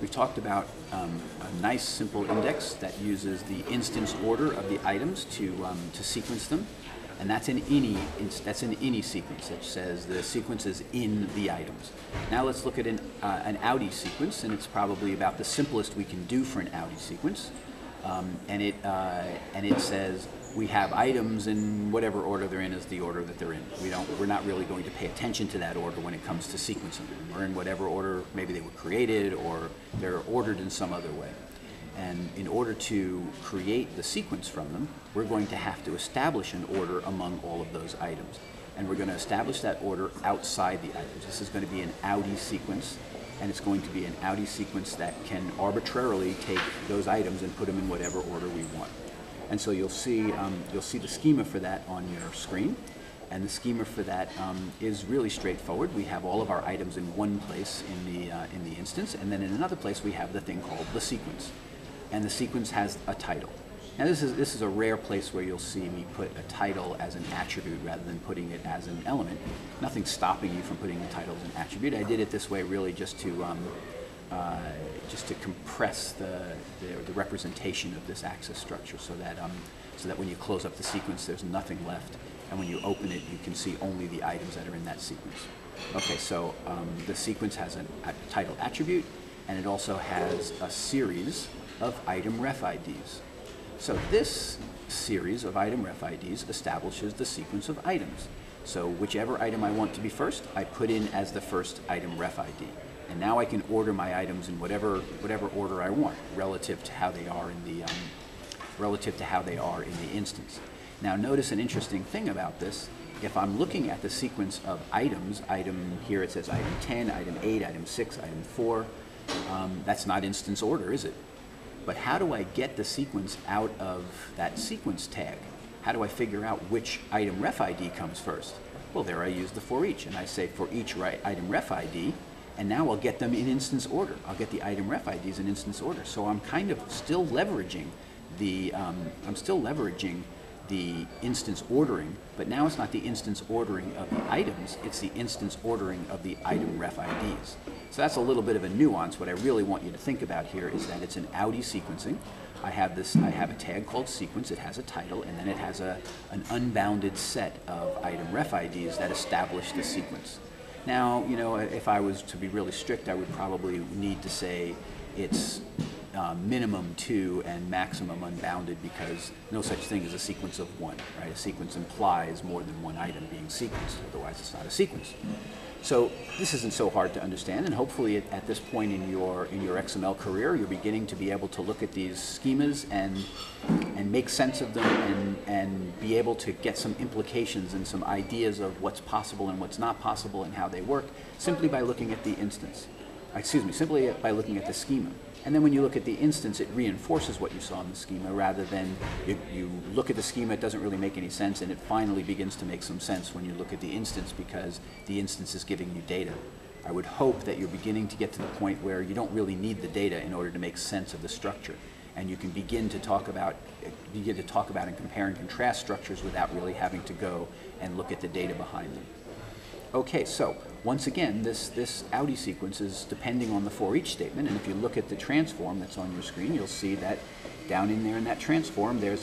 We've talked about a nice simple index that uses the instance order of the items to sequence them, and that's an any sequence that says the sequence is in the items. Now let's look at an Outie sequence, and it's probably about the simplest we can do for an Outie sequence, and it says we have items in whatever order they're in is the order that they're in. We're not really going to pay attention to that order when it comes to sequencing them. We're in whatever order maybe they were created or they're ordered in some other way. And in order to create the sequence from them, we're going to have to establish an order among all of those items. And we're going to establish that order outside the items. This is going to be an Outie sequence, and it's going to be an Outie sequence that can arbitrarily take those items and put them in whatever order we want. And so you'll see the schema for that on your screen, and the schema for that is really straightforward. We have all of our items in one place in the instance, and then in another place we have the thing called the sequence, and the sequence has a title. Now this is a rare place where you'll see me put a title as an attribute rather than putting it as an element. Nothing's stopping you from putting the title as an attribute. I did it this way really just to compress the representation of this access structure so that when you close up the sequence there's nothing left, and when you open it you can see only the items that are in that sequence. Okay, so the sequence has a title attribute, and it also has a series of item ref IDs. So this series of item ref IDs establishes the sequence of items. So whichever item I want to be first, I put in as the first item ref ID. And now I can order my items in whatever order I want relative to how they are in the instance. Now notice an interesting thing about this. If I'm looking at the sequence of items, here it says item 10, item 8, item 6, item 4, that's not instance order, is it? But how do I get the sequence out of that sequence tag? How do I figure out which item ref ID comes first? Well, there I use the for each, and I say for each item ref ID, and now I'll get them in instance order. I'll get the item ref IDs in instance order. So I'm kind of still leveraging the instance ordering, but now it's not the instance ordering of the items, it's the instance ordering of the item ref IDs. So that's a little bit of a nuance. What I really want you to think about here is that it's an Outie sequencing. I have a tag called sequence, it has a title, and then it has an unbounded set of item ref IDs that establish the sequence. Now, you know, if I was to be really strict, I would probably need to say it's minimum 2 and maximum unbounded, because no such thing as a sequence of 1, right? A sequence implies more than one item being sequenced, otherwise it's not a sequence. So this isn't so hard to understand, and hopefully at this point in your XML career, you're beginning to be able to look at these schemas and make sense of them and be able to get some implications and some ideas of what's possible and what's not possible and how they work simply by looking at the instance. Simply by looking at the schema. And then when you look at the instance, it reinforces what you saw in the schema rather than you look at the schema, it doesn't really make any sense, and it finally begins to make some sense when you look at the instance because the instance is giving you data. I would hope that you're beginning to get to the point where you don't really need the data in order to make sense of the structure, and you can begin to talk about and compare and contrast structures without really having to go and look at the data behind them. Okay, so once again, this Outie sequence is depending on the for each statement, and if you look at the transform that's on your screen, you'll see that down in there in that transform, there's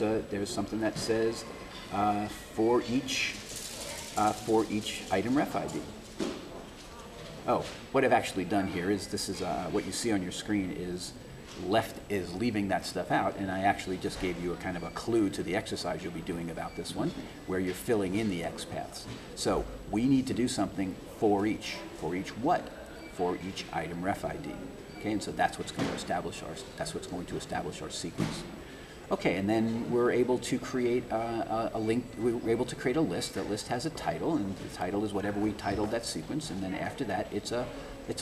something that says for each item ref ID. Oh, what I've actually done here is what you see on your screen is leaving that stuff out, and I actually just gave you a kind of a clue to the exercise you'll be doing about this one, where you're filling in the X paths. So we need to do something for each. For each what? For each item ref ID. Okay, and so that's what's going to establish our sequence. Okay, and then we're able to create a link. We're able to create a list. That list has a title, and the title is whatever we titled that sequence, and then after that, it's a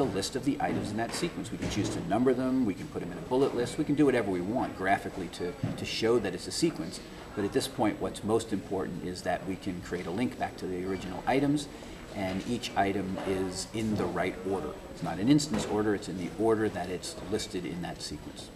list of the items in that sequence. We can choose to number them, we can put them in a bullet list, we can do whatever we want graphically to show that it's a sequence. But at this point, what's most important is that we can create a link back to the original items, and each item is in the right order. It's not an instance order, it's in the order that it's listed in that sequence.